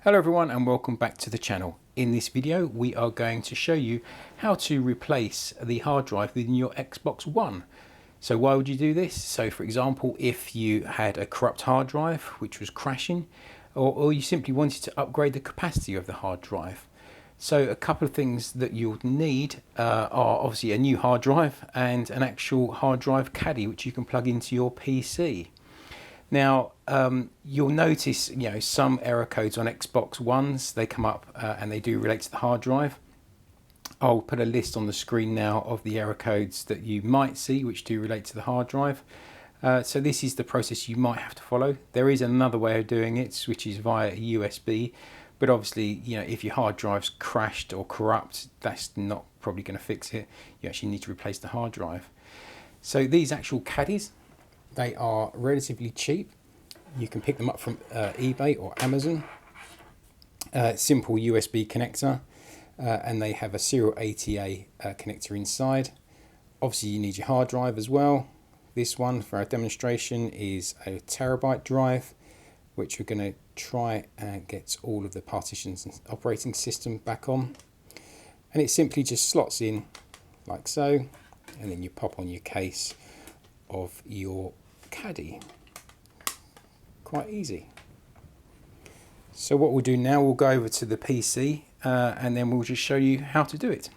Hello everyone and welcome back to the channel. In this video we are going to show you how to replace the hard drive within your Xbox One. So why would you do this? So for example, if you had a corrupt hard drive which was crashing, or you simply wanted to upgrade the capacity of the hard drive. So a couple of things that you'll need are obviously a new hard drive and an actual hard drive caddy which you can plug into your PC. Now you'll notice, some error codes on Xbox Ones, they come up and they do relate to the hard drive. I'll put a list on the screen now of the error codes that you might see which do relate to the hard drive. So this is the process you might have to follow. There is another way of doing it, which is via USB, but obviously, if your hard drive's crashed or corrupt, that's not probably going to fix it. You actually need to replace the hard drive. So these actual caddies, they are relatively cheap. You can pick them up from eBay or Amazon. Simple USB connector, and they have a serial ATA connector inside. Obviously you need your hard drive as well. This one for our demonstration is a terabyte drive, which we're going to try and get all of the partitions and operating system back on. And it simply just slots in like so, and then you pop on your case of your caddy. Quite easy. So what we'll do now, we'll go over to the PC and then we'll just show you how to do it.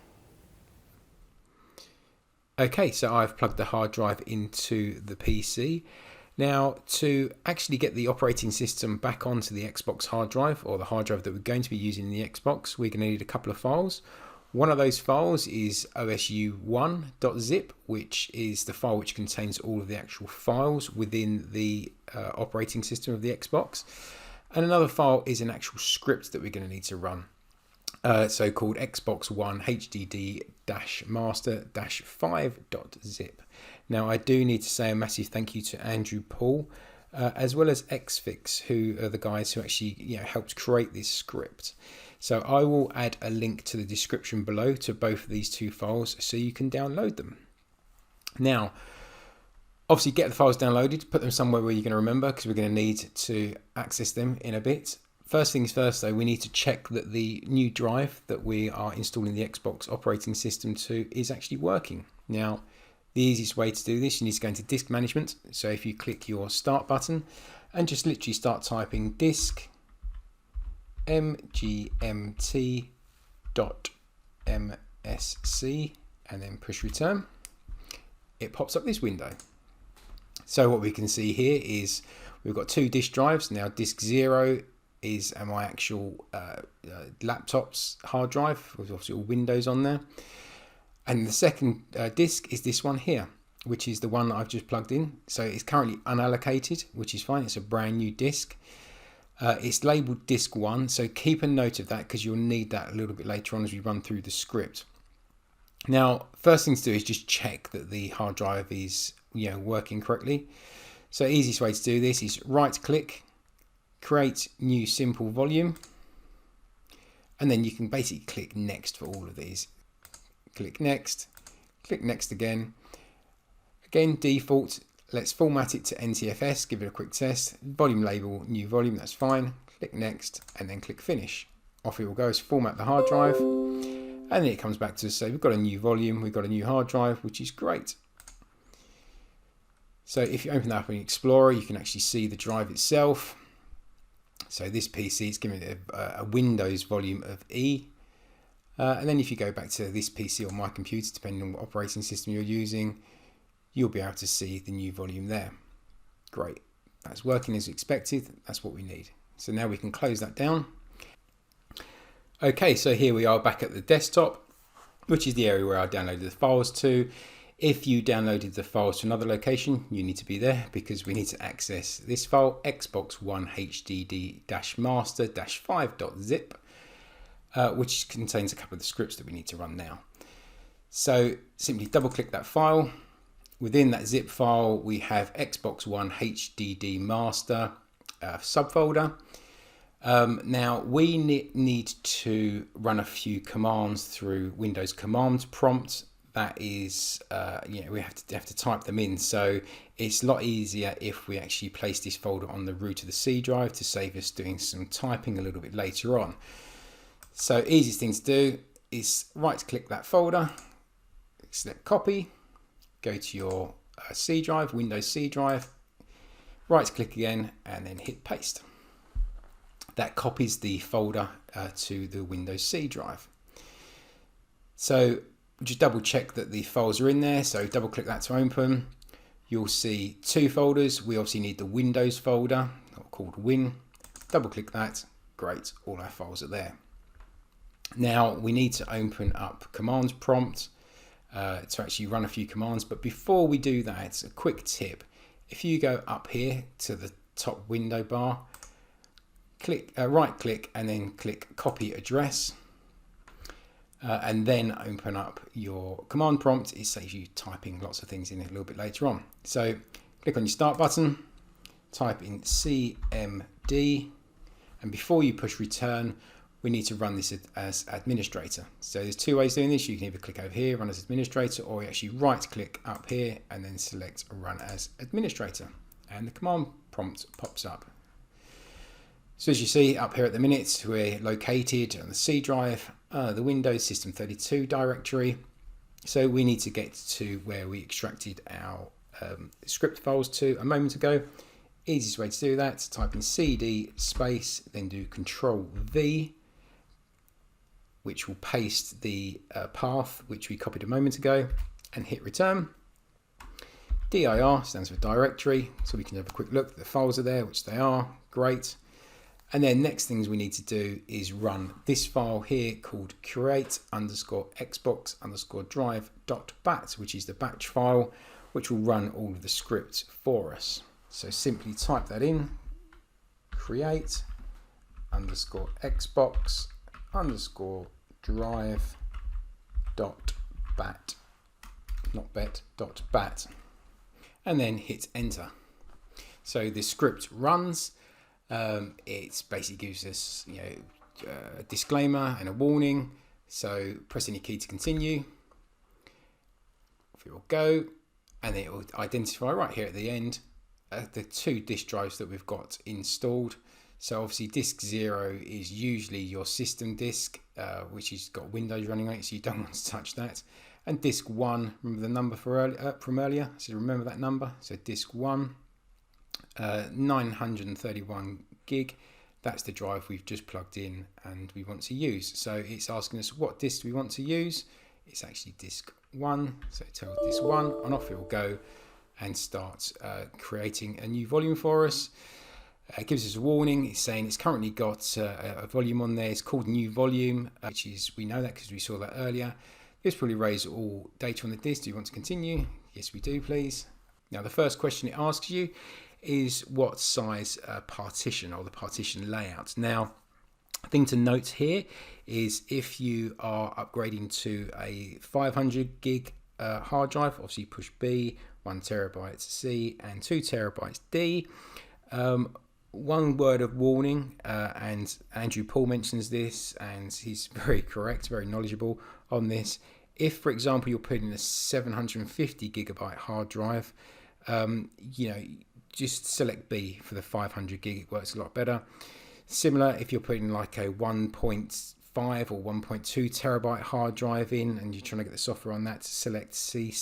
Okay, so I've plugged the hard drive into the PC. Now to actually get the operating system back onto the Xbox hard drive, or the hard drive that we're going to be using in the Xbox, we're going to need a couple of files. One of those files is osu1.zip, which is the file which contains all of the actual files within the operating system of the Xbox. And another file is an actual script that we're going to need to run. So called Xbox One HDD-master-5.zip. Now I do need to say a massive thank you to Andrew Paul, as well as Xfix, who are the guys who actually helped create this script. So I will add a link to the description below to both of these two files so you can download them. Now, obviously get the files downloaded, put them somewhere where you're going to remember, because we're going to need to access them in a bit. First things first though, we need to check that the new drive that we are installing the Xbox operating system to is actually working. Now, the easiest way to do this, you need to go into disk management. So if you click your start button and just literally start typing disk mgmt.msc and then push return, it pops up this window. So what we can see here is we've got two disk drives. Now disk 0 is my actual laptop's hard drive with obviously all Windows on there, and the second disk is this one here, which is the one that I've just plugged in. So it's currently unallocated, which is fine. It's a brand new disk. It's labeled disk 1, so keep a note of that because you'll need that a little bit later on as we run through the script. Now, first thing to do is just check that the hard drive is working correctly. So easiest way to do this is right click, create new simple volume, and then you can basically click next for all of these. Click next again. Again, default. Let's format it to NTFS, give it a quick test. Volume label, new volume, that's fine. Click next and then click finish. Off it will go. So format the hard drive, and then it comes back to say we've got a new volume, we've got a new hard drive, which is great. So if you open that up in Explorer, you can actually see the drive itself. So this PC is giving it a Windows volume of E. And then if you go back to this PC or my computer, depending on what operating system you're using, you'll be able to see the new volume there. Great, that's working as expected. That's what we need. So now we can close that down. Okay, so here we are back at the desktop, which is the area where I downloaded the files to. If you downloaded the files to another location, you need to be there because we need to access this file, Xbox One HDD-master-5.zip, which contains a couple of the scripts that we need to run now. So simply double click that file. Within that zip file, we have Xbox One HDD Master subfolder. Now we need to run a few commands through Windows Command Prompt. That is, we have to type them in. So It's a lot easier if we actually place this folder on the root of the C drive to save us doing some typing a little bit later on. So easiest thing to do is right click that folder, select copy, go to your C drive, Windows C drive, right click again and then hit paste. That copies the folder to the Windows C drive. So just double check that the files are in there. So double click that to open. You'll see two folders. We obviously need the Windows folder called Win. Double click that. Great, all our files are there. Now we need to open up Command Prompt to actually run a few commands. But before we do that, a quick tip. If you go up here to the top window bar, click right click and then click copy address. And then open up your command prompt. It saves you typing lots of things in it a little bit later on. So click on your start button, type in CMD, and before you push return, we need to run this as administrator. So there's two ways of doing this. You can either click over here, run as administrator, or you actually right click up here and then select run as administrator. And the command prompt pops up. So as you see up here at the minute, we're located on the C drive, the Windows System 32 directory. So we need to get to where we extracted our script files to a moment ago. Easiest way to do that, type in CD space, then do Control V, which will paste the path which we copied a moment ago, and hit return. DIR stands for directory, so we can have a quick look. The files are there, which they are, great. And then next things we need to do is run this file here called create_xbox_drive.bat, which is the batch file, which will run all of the scripts for us. So simply type that in, create_xbox_drive.bat, not bet, .bat, and then hit enter. So the script runs. It basically gives us, a disclaimer and a warning. So press any key to continue. It will go, and it will identify right here at the end the two disk drives that we've got installed. So obviously disk 0 is usually your system disk, which has got Windows running on it, so you don't want to touch that. And disk 1, remember the number from earlier? So remember that number. So disk 1. 931 gig, that's the drive we've just plugged in and we want to use. So it's asking us what disk do we want to use. It's actually disk 1, so tell disk 1, and off it will go and start creating a new volume for us. It gives us a warning. It's saying it's currently got a volume on there. It's called new volume, which is, we know that because we saw that earlier. This probably raise all data on the disk. Do you want to continue? Yes, we do, please. Now the first question it asks you is what size partition or the partition layout. Now, thing to note here is if you are upgrading to a 500 gig hard drive, obviously push B, 1 terabyte C and 2 terabytes D. One word of warning, and Andrew Paul mentions this, and he's very correct, very knowledgeable on this. If, for example, you're putting in a 750 gigabyte hard drive, just select B for the 500 gig. It works a lot better. Similar if you're putting like a 1.5 or 1.2 terabyte hard drive in and you're trying to get the software on that, to select C.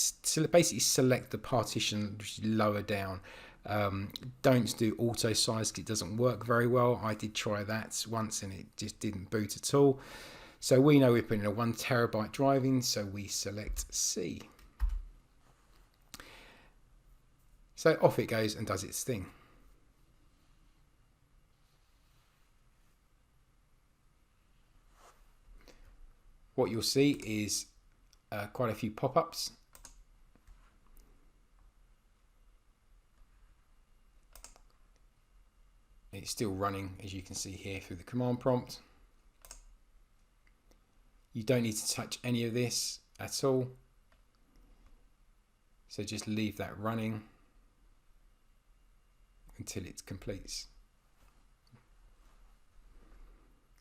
Basically select the partition which is lower down. Don't do auto size because it doesn't work very well. I did try that once and it just didn't boot at all. So we know we're putting a 1 terabyte drive in, so we select C. So off it goes and does its thing. What you'll see is quite a few pop-ups. It's still running, as you can see here, through the command prompt. You don't need to touch any of this at all. So just leave that running until it completes.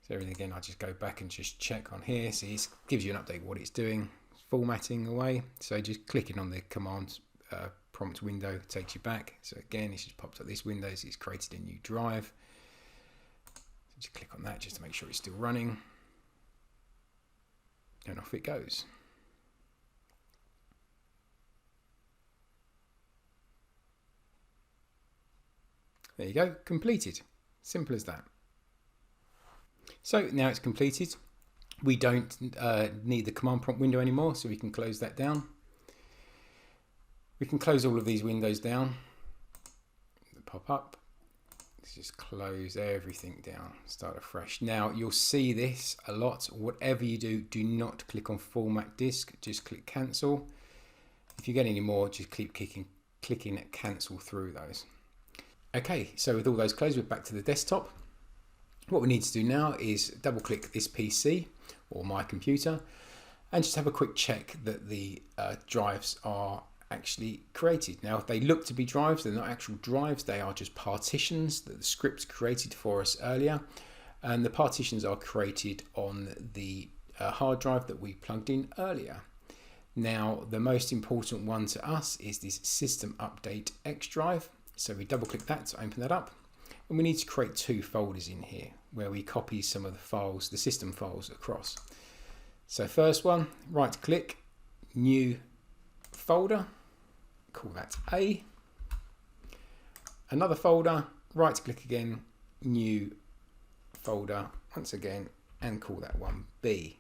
So again, I just go back and just check on here. So it gives you an update what it's doing, formatting away. So just clicking on the command prompt window takes you back. So again, it's just popped up this window, so it's created a new drive. So just click on that just to make sure it's still running. And off it goes. There you go, completed. Simple as that. So now it's completed. We don't need the command prompt window anymore, so we can close that down. We can close all of these windows down. Pop up. Let's just close everything down, start afresh. Now you'll see this a lot. Whatever you do, do not click on format disk, just click cancel. If you get any more, just keep clicking cancel through those. Okay, so with all those closed, we're back to the desktop. What we need to do now is double click this PC or my computer and just have a quick check that the drives are actually created. Now, if they look to be drives, they're not actual drives, they are just partitions that the script created for us earlier. And the partitions are created on the hard drive that we plugged in earlier. Now, the most important one to us is this System Update X drive. So we double click that to open that up. And we need to create two folders in here where we copy some of the files, the system files across. So first one, right click, new folder, call that A. Another folder, right click again, new folder, once again, and call that one B.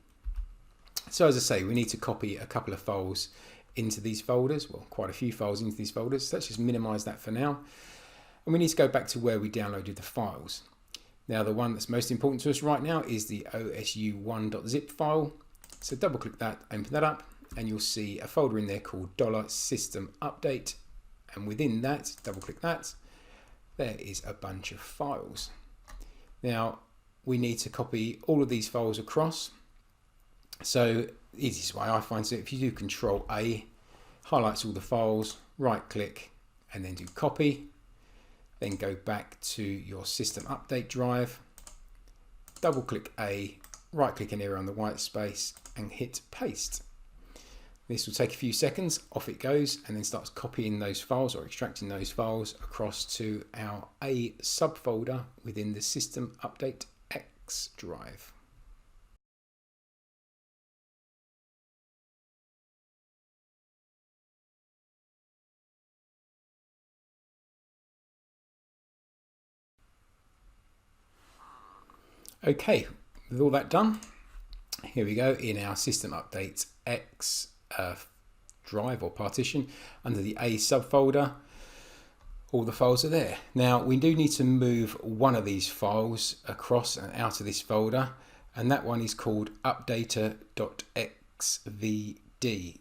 So as I say, we need to copy a couple of files into these folders, well, quite a few files into these folders. So let's just minimize that for now. And we need to go back to where we downloaded the files. Now, the one that's most important to us right now is the osu1.zip file. So double click that, open that up, and you'll see a folder in there called $system update. And within that, double click that, there is a bunch of files. Now, we need to copy all of these files across. So the easiest way I find, so if you do Control A, highlights all the files, right click, and then do copy. Then go back to your System Update drive, double click A, right click anywhere on the white space and hit paste. This will take a few seconds, off it goes, and then starts copying those files or extracting those files across to our A subfolder within the System Update X drive. Okay, with all that done, here we go in our System Update X drive or partition under the A subfolder. All the files are there. Now we do need to move one of these files across and out of this folder, and that one is called updata.xvd.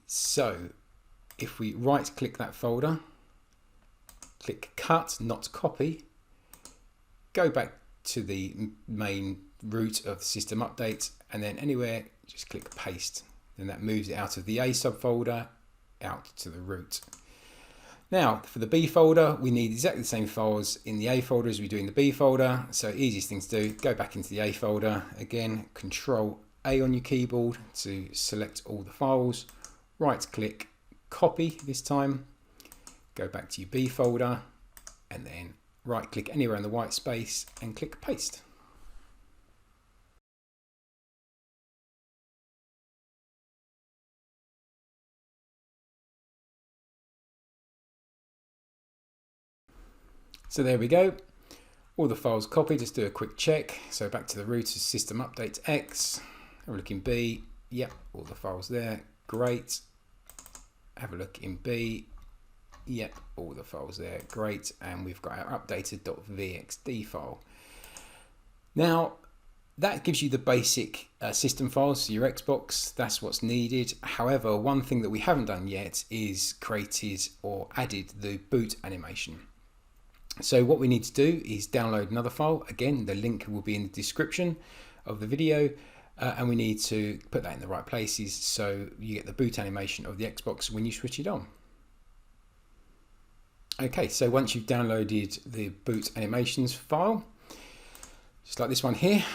So if we right click that folder, click cut, not copy, go back to the main root of the system update, and then anywhere just click paste. Then that moves it out of the A subfolder out to the root. Now for the B folder, we need exactly the same files in the A folder as we do in the B folder. So easiest thing to do, go back into the A folder again, Control A on your keyboard to select all the files, right click, copy this time, go back to your B folder, and then right click anywhere in the white space and click paste. So there we go, all the files copied. Just do a quick check. So back to the root of System Update X, have a look in B, yep, all the files there, great. Have a look in B, yep, all the files there, great. And we've got our updated.vxd file. Now that gives you the basic system files for your Xbox. That's what's needed. However, one thing that we haven't done yet is created or added the boot animation. So what we need to do is download another file. Again, the link will be in the description of the video, and we need to put that in the right places so you get the boot animation of the Xbox when you switch it on. Okay, so once you've downloaded the boot animations file, just like this one here,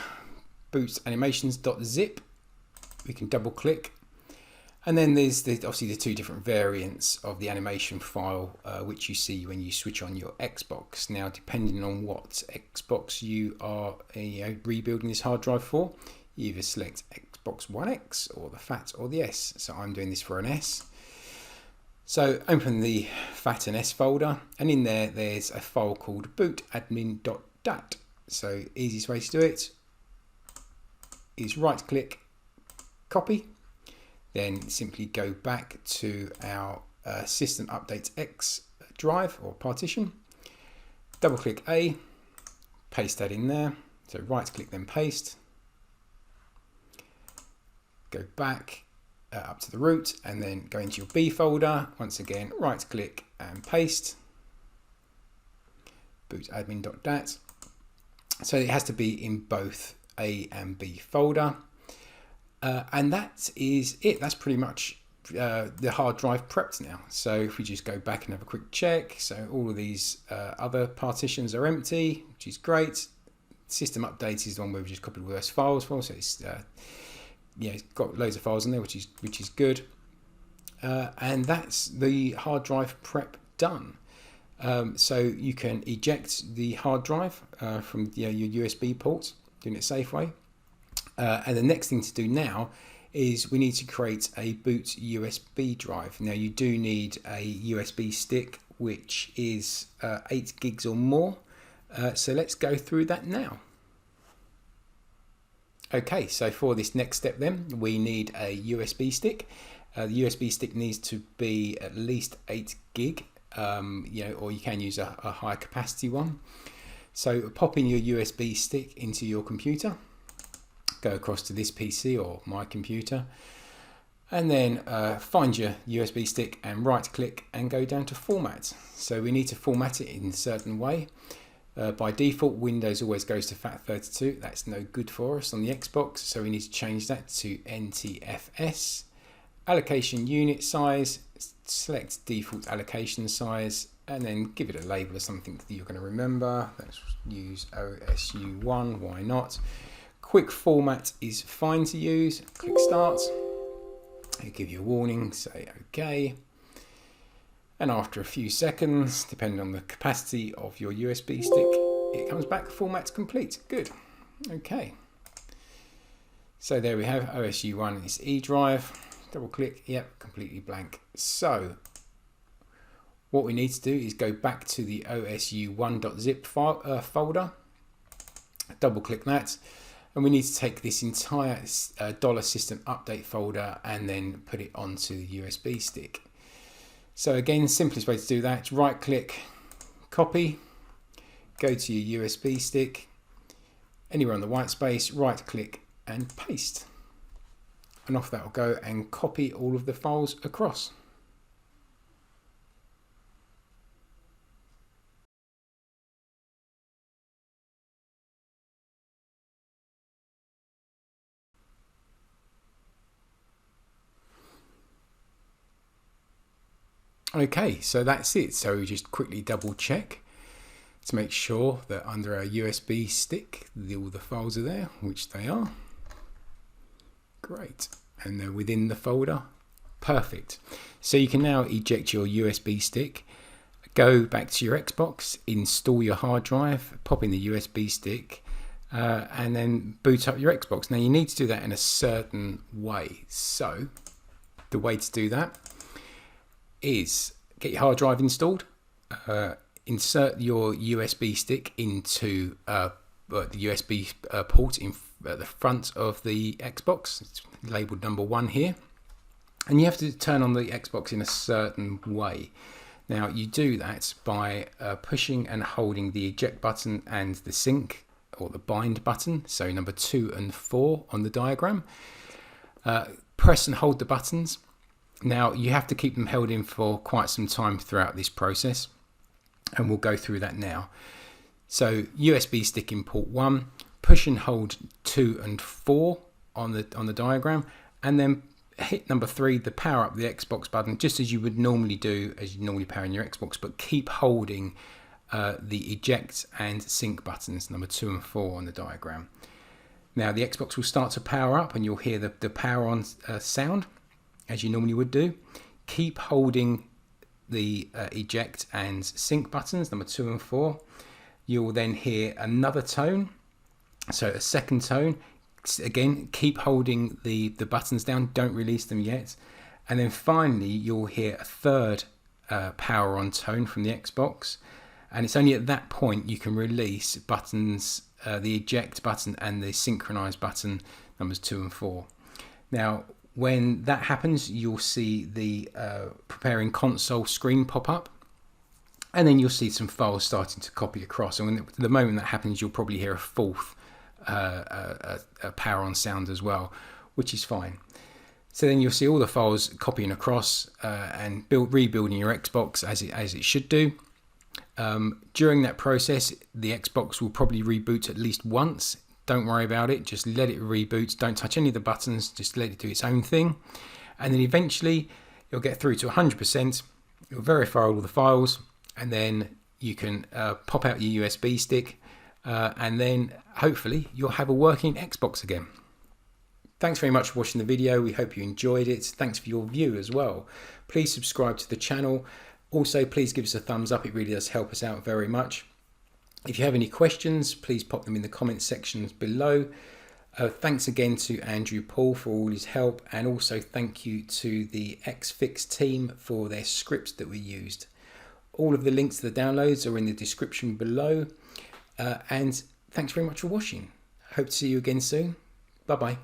bootanimations.zip, we can double click, And then there's obviously the two different variants of the animation file, which you see when you switch on your Xbox. Now, depending on what Xbox you are rebuilding this hard drive for, you either select Xbox One X or the FAT or the S. So I'm doing this for an S. So open the FAT and S folder, and in there's a file called bootadmin.dat. So easiest way to do it is right click, copy, then simply go back to our System Updates X drive or partition, double click A, paste that in there. So right click, then paste, go back up to the root, and then go into your B folder. Once again, right click and paste, bootadmin.dat. So it has to be in both A and B folder. And that is it. That's pretty much the hard drive prepped now. So if we just go back and have a quick check, so all of these other partitions are empty, which is great. System update is the one where we just copied all those files for, so it's it's got loads of files in there, which is good. And that's the hard drive prep done. So you can eject the hard drive from your USB ports, doing it safe way. And the next thing to do now is we need to create a boot USB drive. Now you do need a USB stick which is 8 gigs or more. So let's go through that now. Okay, so for this next step then, we need a USB stick. The USB stick needs to be at least 8 gig, or you can use a high capacity one. So pop in your USB stick into your computer. Go across to this PC or my computer, and then find your USB stick and right click and go down to format. So we need to format it in a certain way. By default, Windows always goes to FAT32. That's no good for us on the Xbox, so we need to change that to NTFS. Allocation unit size, select default allocation size, and then give it a label of something that you're going to remember. Let's use OSU1, why not? Quick format is fine to use. Click start. It'll give you a warning, say OK. And after a few seconds, depending on the capacity of your USB stick, it comes back, format's complete. Good. OK. So there we have OSU1 is E drive. Double click, yep, completely blank. So what we need to do is go back to the OSU1.zip folder. Double click that. And we need to take this entire $system update folder and then put it onto the USB stick. So again, simplest way to do that, right click, copy, go to your USB stick, anywhere on the white space, right click and paste. And off that will go and copy all of the files across. Okay, so that's it. So we just quickly double check to make sure that under our USB stick, all the files are there, which they are. Great. And they're within the folder. Perfect. So you can now eject your USB stick, go back to your Xbox, install your hard drive, pop in the USB stick, and then boot up your Xbox. Now you need to do that in a certain way. So the way to do that is get your hard drive installed, insert your USB stick into the USB port at the front of the Xbox. It's labeled number 1 here, and you have to turn on the Xbox in a certain way. Now you do that by pushing and holding the eject button and the sync or the bind button, so number 2 and 4 on the diagram. Press and hold the buttons. Now you have to keep them held in for quite some time throughout this process, and we'll go through that now. So USB stick in port 1, push and hold 2 and 4 on the diagram, and then hit number 3, the power up the Xbox button, just as you would normally do as you normally power in your Xbox, but keep holding the eject and sync buttons, number 2 and 4 on the diagram. Now the Xbox will start to power up and you'll hear the power on sound. as you normally would do. Keep holding the eject and sync buttons, number 2 and 4. You'll then hear another tone, so a second tone. Again, keep holding the buttons down, don't release them yet. And then finally you'll hear a third power on tone from the Xbox, and it's only at that point you can release buttons, the eject button and the synchronize button, numbers 2 and 4. Now when that happens, you'll see the preparing console screen pop up, and then you'll see some files starting to copy across, and when the moment that happens you'll probably hear a fourth a power on sound as well, which is fine. So then you'll see all the files copying across and rebuilding your Xbox as it should do. During that process, the Xbox will probably reboot at least once. Don't worry about it, just let it reboot. Don't touch any of the buttons, just let it do its own thing. And then eventually you'll get through to 100%. You'll verify all the files, and then you can pop out your USB stick, and then hopefully you'll have a working Xbox again. Thanks very much for watching the video. We hope you enjoyed it. Thanks for your view as well. Please subscribe to the channel. Also, please give us a thumbs up. It really does help us out very much. If you have any questions, please pop them in the comment sections below. Thanks again to Andrew Paul for all his help, and also thank you to the XFix team for their scripts that we used. All of the links to the downloads are in the description below. And thanks very much for watching. Hope to see you again soon. Bye bye.